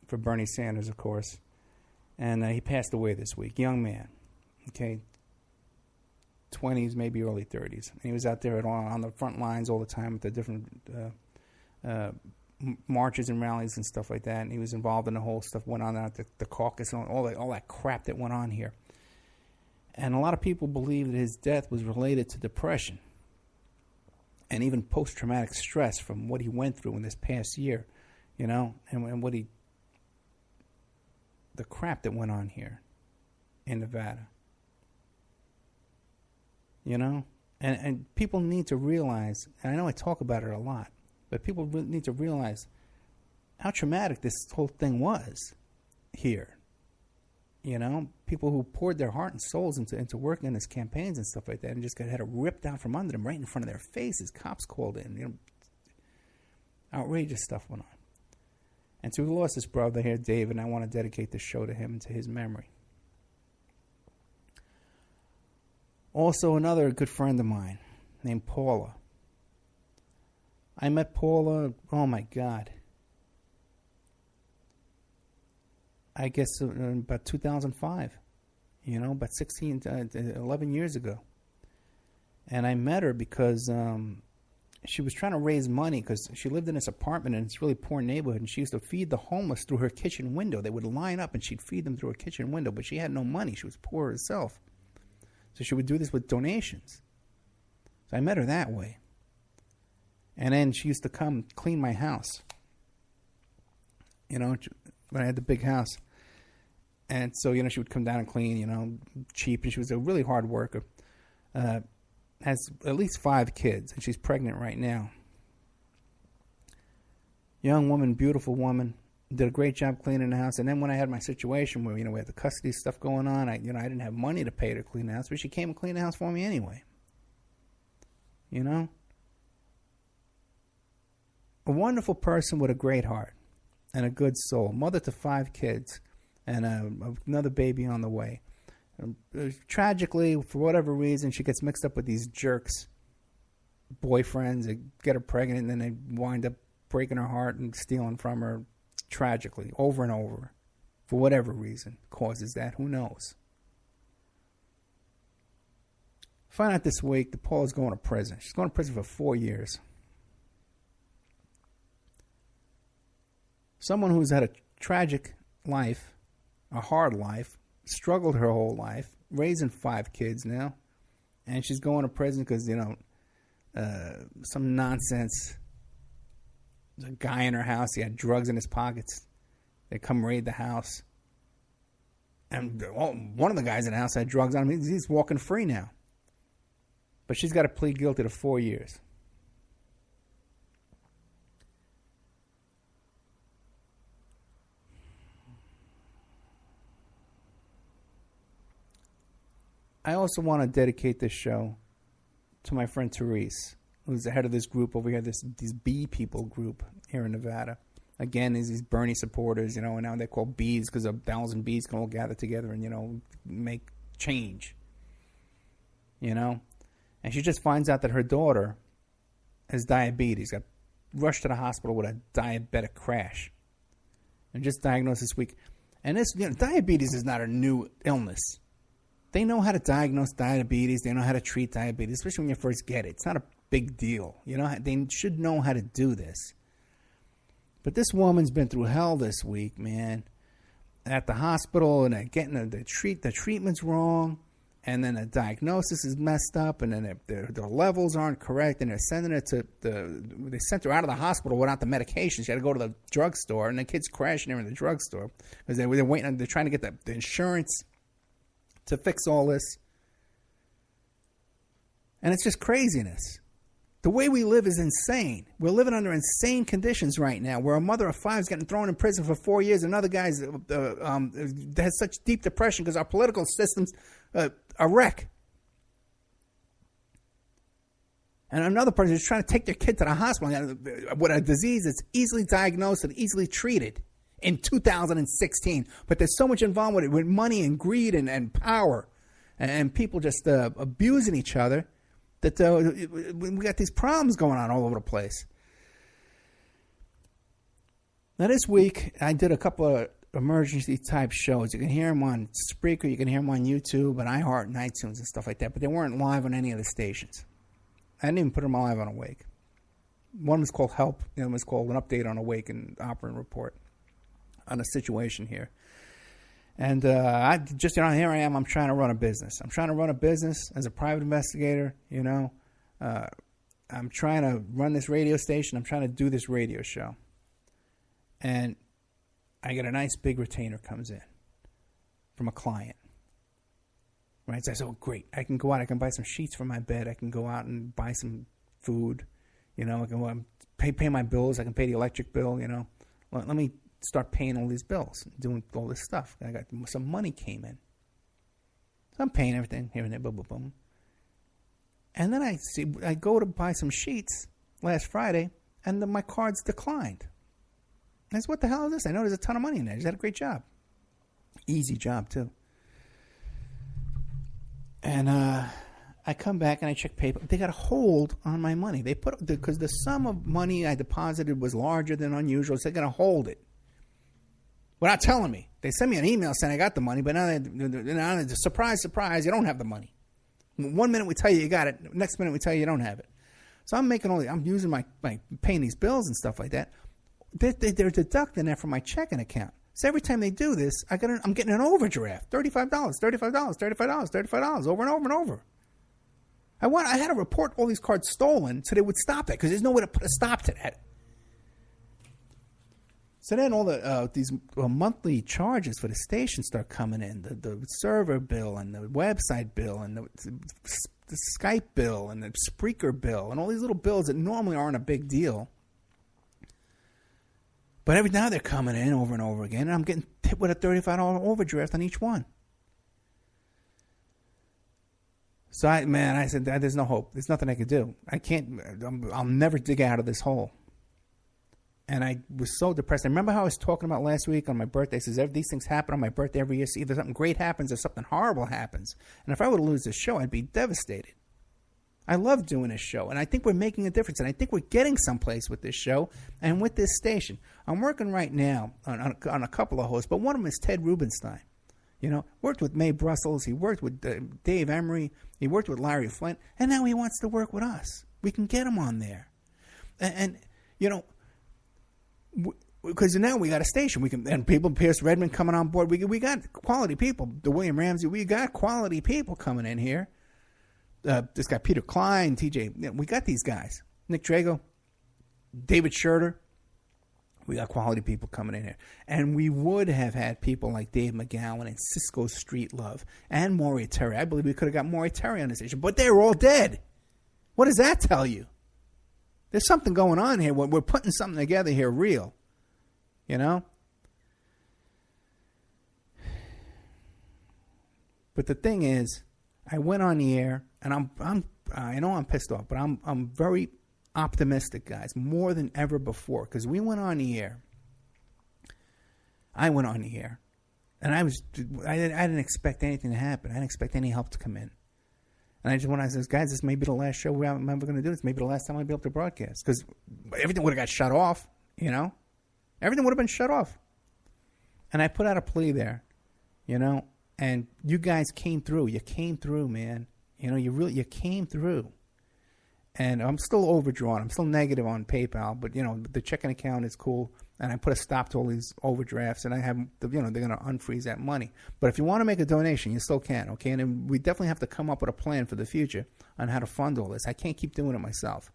for Bernie Sanders, of course. And he passed away this week. Young man, okay, 20s, maybe early 30s. And he was out there on the front lines all the time with the different marches and rallies and stuff like that. And he was involved in the whole stuff went on at the caucus and all that crap that went on here. And a lot of people believe that his death was related to depression and even post-traumatic stress from what he went through in this past year, you know, and the crap that went on here in Nevada. You know? And people need to realize, and I know I talk about it a lot, but people need to realize how traumatic this whole thing was here. You know, people who poured their heart and souls into working in his campaigns and stuff like that, and just had it ripped out from under them right in front of their faces. Cops called in. You know, outrageous stuff went on. And so we lost this brother here, David, and I want to dedicate this show to him and to his memory. Also, another good friend of mine named Paula. I met Paula, oh my God, I guess about 2005, you know, about 11 years ago. And I met her because she was trying to raise money because she lived in this apartment in this really poor neighborhood, and she used to feed the homeless through her kitchen window. They would line up and she'd feed them through her kitchen window, but she had no money. She was poor herself. So she would do this with donations. So I met her that way. And then she used to come clean my house, you know, when I had the big house. And so, you know, she would come down and clean, you know, cheap. And she was a really hard worker. Has at least 5 kids, and she's pregnant right now. Young woman, beautiful woman. Did a great job cleaning the house. And then when I had my situation where, you know, we had the custody stuff going on, I didn't have money to pay her to clean the house, but she came and cleaned the house for me anyway. You know? A wonderful person with a great heart and a good soul. Mother to 5 kids and another baby on the way. Tragically, for whatever reason, she gets mixed up with these jerks, boyfriends that get her pregnant, and then they wind up breaking her heart and stealing from her tragically, over and over. For whatever reason causes that, who knows? Find out this week that Paula's going to prison. She's going to prison for 4 years. Someone who's had a tragic life, a hard life, struggled her whole life, raising 5 kids now, and she's going to prison because, you know, some nonsense. There's a guy in her house. He had drugs in his pockets. They come raid the house. And one of the guys in the house had drugs on him. He's walking free now. But she's got to plead guilty to 4 years. I also want to dedicate this show to my friend Therese, who's the head of this group over here, these Bee People group here in Nevada. Again, these Bernie supporters, you know, and now they're called bees because 1,000 bees can all gather together and, you know, make change, you know. And she just finds out that her daughter has diabetes, got rushed to the hospital with a diabetic crash, and just diagnosed this week. And this, you know, diabetes is not a new illness. They know how to diagnose diabetes. They know how to treat diabetes, especially when you first get it. It's not a big deal. You know, they should know how to do this. But this woman's been through hell this week, man. At the hospital, and they're getting the treatment's wrong, and then the diagnosis is messed up, and then their levels aren't correct, and they're sending her they sent her out of the hospital without the medication. She had to go to the drugstore, and the kid's crashing her in the drugstore because they're waiting. They're trying to get the insurance to fix all this. And it's just craziness. The way we live is insane. We're living under insane conditions right now, where a mother of 5 is getting thrown in prison for 4 years. Another guy's has such deep depression because our political system's a wreck. And another person is trying to take their kid to the hospital with a disease that's easily diagnosed and easily treated in 2016. But there's so much involved with it, with money and greed and power, and people just abusing each other, that we got these problems going on all over the place. Now, this week, I did a couple of emergency-type shows. You can hear them on Spreaker, you can hear them on YouTube, and iHeart and iTunes and stuff like that, but they weren't live on any of the stations. I didn't even put them live on Awake. One was called Help, the other was called An Update on Awake and Opera and Report on a situation here. And I just, here I am, I'm trying to run a business. I'm trying to run a business as a private investigator, I'm trying to run this radio station. I'm trying to do this radio show. And I get a nice big retainer comes in from a client. Right? So I said, oh, great. I can go out. I can buy some sheets for my bed. I can go out and buy some food. I can pay my bills. I can pay the electric bill, Let me start paying all these bills, doing all this stuff. I got some money came in. So I'm paying everything here and there, boom, boom, boom. And then I go to buy some sheets last Friday, and my cards declined. I said, what the hell is this? I know there's a ton of money in there. I just had a great job. Easy job, too. And I come back and I check PayPal. They got a hold on my money. They because the sum of money I deposited was larger than unusual, so they're going to hold it. Without telling me. They sent me an email saying I got the money, but now they're surprise, surprise, you don't have the money. 1 minute we tell you got it, next minute we tell you don't have it. So I'm using my paying these bills and stuff like that. They're deducting that from my checking account. So every time they do this, I'm getting an overdraft. $35, $35, $35, $35, over and over and over. I had to report all these cards stolen so they would stop that, because there's no way to put a stop to that. So then all these monthly charges for the station start coming in. The server bill and the website bill and the Skype bill and the Spreaker bill and all these little bills that normally aren't a big deal. But every now they're coming in over and over again, and I'm getting hit with a $35 overdraft on each one. So I said, there's no hope. There's nothing I could do. I'll never dig out of this hole. And I was so depressed. I remember how I was talking about last week on my birthday. I says, these things happen on my birthday every year. So either something great happens or something horrible happens. And if I were to lose this show, I'd be devastated. I love doing this show, and I think we're making a difference, and I think we're getting someplace with this show and with this station. I'm working right now on a couple of hosts, but one of them is Ted Rubenstein. Worked with Mae Brussels. He worked with Dave Emery. He worked with Larry Flint, and now he wants to work with us. We can get him on there. Because now we got a station. And people, Pierce Redmond coming on board. We got quality people. The William Ramsey. We got quality people coming in here. This guy Peter Klein, TJ. We got these guys. Nick Drago, David Schurter. We got quality people coming in here. And we would have had people like Dave McGowan and Cisco Streetlove and Maury Terry. I believe we could have got Maury Terry on the station, but they're all dead. What does that tell you? There's something going on here. We're putting something together here real. But the thing is, I went on the air, and I know I'm pissed off, but I'm very optimistic, guys, more than ever before, because we went on the air. I went on the air, and I didn't expect anything to happen. I didn't expect any help to come in. And I said, guys, this may be the last show I'm ever going to do. This may be the last time I'll be able to broadcast, because everything would have got shut off, Everything would have been shut off. And I put out a plea there, and you guys came through. You came through, man. You came through. And I'm still overdrawn. I'm still negative on PayPal, but the checking account is cool. And I put a stop to all these overdrafts, and I have, they're going to unfreeze that money. But if you want to make a donation, you still can, okay? And then we definitely have to come up with a plan for the future on how to fund all this. I can't keep doing it myself.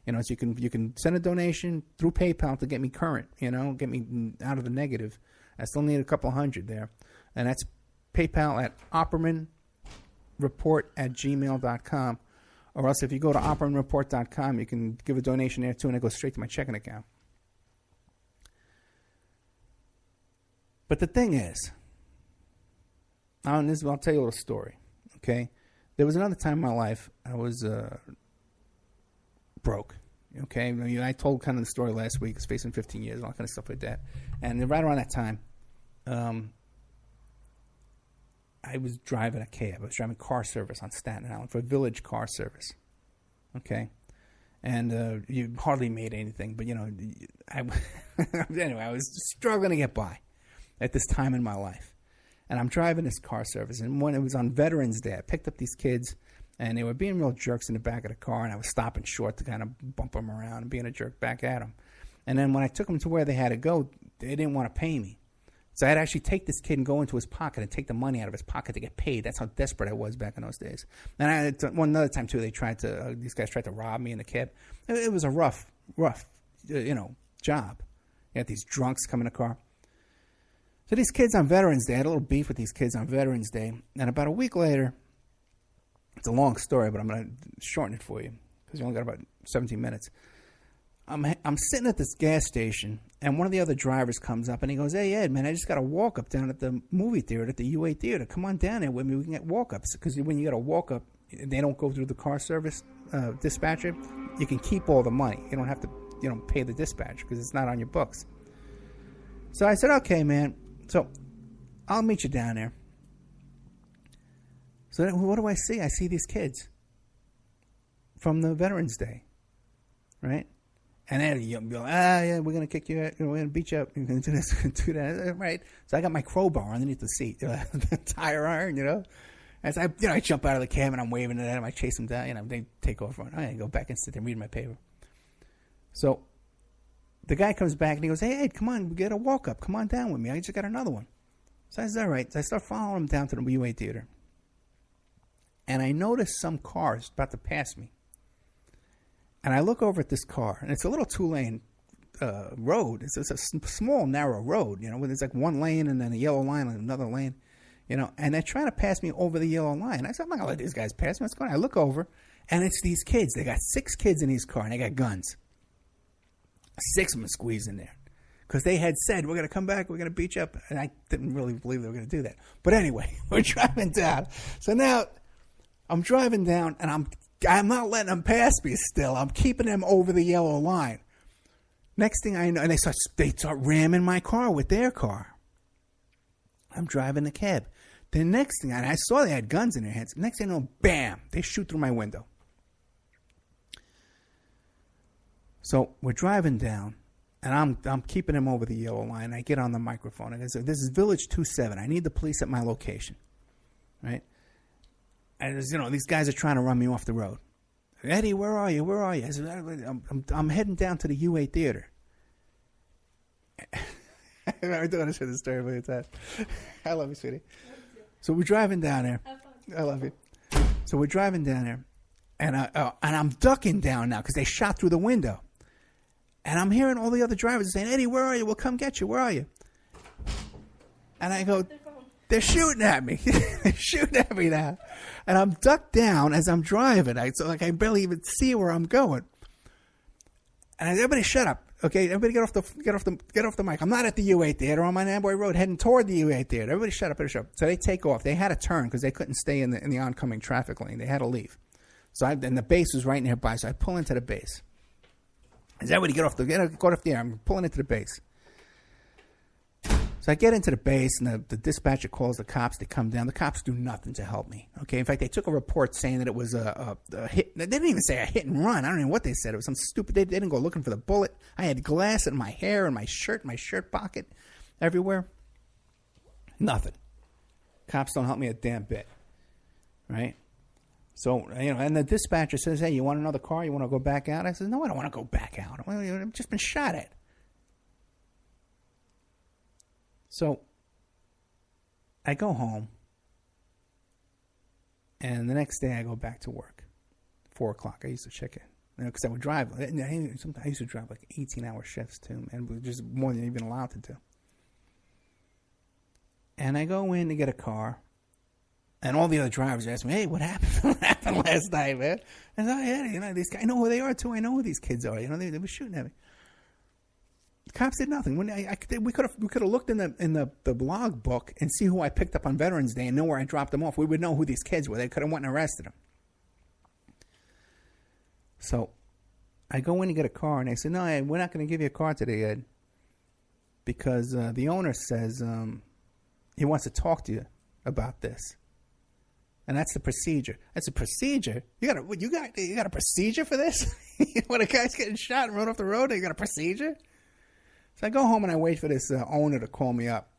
So you can send a donation through PayPal to get me current, get me out of the negative. I still need a couple hundred there. And that's PayPal at oppermanreport@gmail.com. Or else if you go to oppermanreport.com, you can give a donation there too, and it goes straight to my checking account. But the thing is, I'll tell you a little story, okay? There was another time in my life I was broke, okay? I told kind of the story last week. I was facing 15 years and all kind of stuff like that. And right around that time, I was driving a cab. I was driving car service on Staten Island for Village Car Service, okay? and you hardly made anything. But, anyway, I was struggling to get by at this time in my life. And I'm driving this car service. And when it was on Veterans Day, I picked up these kids, and they were being real jerks in the back of the car, and I was stopping short to kind of bump them around and being a jerk back at them. And then when I took them to where they had to go, they didn't want to pay me. So I had to actually take this kid and go into his pocket and take the money out of his pocket to get paid. That's how desperate I was back in those days. And one another time, too, these guys tried to rob me in the cab. It was a rough, job. You had these drunks come in the car. So these kids on Veterans Day, I had a little beef with these kids on Veterans Day. And about a week later, it's a long story, but I'm going to shorten it for you because you only got about 17 minutes. I'm sitting at this gas station, and one of the other drivers comes up, and he goes, "Hey, Ed, man, I just got a walk-up down at the movie theater, at the UA Theater. Come on down there with me. We can get walk-ups." Because when you get a walk-up, they don't go through the car service dispatcher. You can keep all the money. You don't have to, pay the dispatcher because it's not on your books. So I said, "Okay, man. So I'll meet you down there." So then, what do I see? I see these kids from the Veterans Day, right? And then you'll be like, yeah, we're going to kick you out. We're going to beat you up. You're going to do this, do that. Right? So I got my crowbar underneath the seat, the tire iron, As I jump out of the cab and I'm waving at them. I chase them down. They take off. I go back and sit there reading my paper. So the guy comes back and he goes, "Hey, Ed, come on. We get a walk-up. Come on down with me. I just got another one." So I said, "All right." So I start following him down to the UA Theater. And I notice some cars about to pass me. And I look over at this car, and it's a little two-lane road. It's a small, narrow road, where there's like one lane and then a yellow line and another lane, and they're trying to pass me over the yellow line. I said, "I'm not going to let these guys pass me. What's going on?" I look over, and it's these kids. They got 6 kids in these cars, and they got guns. 6 of them squeezed in there because they had said, "We're going to come back. We're going to beat you up." And I didn't really believe they were going to do that. But anyway, we're driving down. So now I'm driving down, and I'm not letting them pass me still. I'm keeping them over the yellow line. Next thing I know, and they start ramming my car with their car. I'm driving the cab. The next thing, and I saw they had guns in their hands. Next thing I know, bam, they shoot through my window. So we're driving down, and I'm keeping them over the yellow line. I get on the microphone, and I say, "This is Village 27. I need the police at my location." Right? And these guys are trying to run me off the road. "Eddie, where are you? Where are you?" I said, I'm heading down to the UA Theater. I don't want to share this story a million times. I love you, sweetie. So we're driving down there. I love you. So we're driving down there, and I'm ducking down now because they shot through the window. And I'm hearing all the other drivers saying, "Eddie, where are you? We'll come get you. Where are you?" And I go, "They're shooting at me." They're shooting at me now. And I'm ducked down as I'm driving. I barely even see where I'm going. And everybody shut up. Okay, everybody get off the mic. I'm not at the UA Theater. I'm on Amboy Road heading toward the UA Theater. Everybody shut up. So they take off. They had to turn because they couldn't stay in the oncoming traffic lane. They had to leave. And the base was right nearby. So I pull into the base. I said, "Everybody get off the air. I'm pulling into the base." So I get into the base, and the dispatcher calls the cops. They come down. The cops do nothing to help me. Okay, in fact, they took a report saying that it was a hit. They didn't even say a hit and run. I don't know what they said. It was some stupid. They didn't go looking for the bullet. I had glass in my hair and my shirt pocket, everywhere. Nothing. Cops don't help me a damn bit. Right? So, and the dispatcher says, "Hey, you want another car? You want to go back out?" I said, "No, I don't want to go back out. I've just been shot at." So I go home, and the next day I go back to work, 4 o'clock. I used to check in because I would drive. I used to drive like 18-hour shifts too, and just more than even allowed to do. And I go in to get a car, and all the other drivers ask me, "Hey, what happened? What happened last night, man?" And I said, "Yeah, these guys. I know who they are too. I know who these kids are. They were shooting at me." The cops did nothing. When we could have looked in the blog book and see who I picked up on Veterans Day and know where I dropped them off. We would know who these kids were. They could have went and arrested them. So I go in to get a car, and they say, "No, we're not going to give you a car today, Ed, because the owner says he wants to talk to you about this." And that's the procedure. That's a procedure. You got a procedure for this? When a guy's getting shot and run off the road, you got a procedure? So I go home and I wait for this owner to call me up.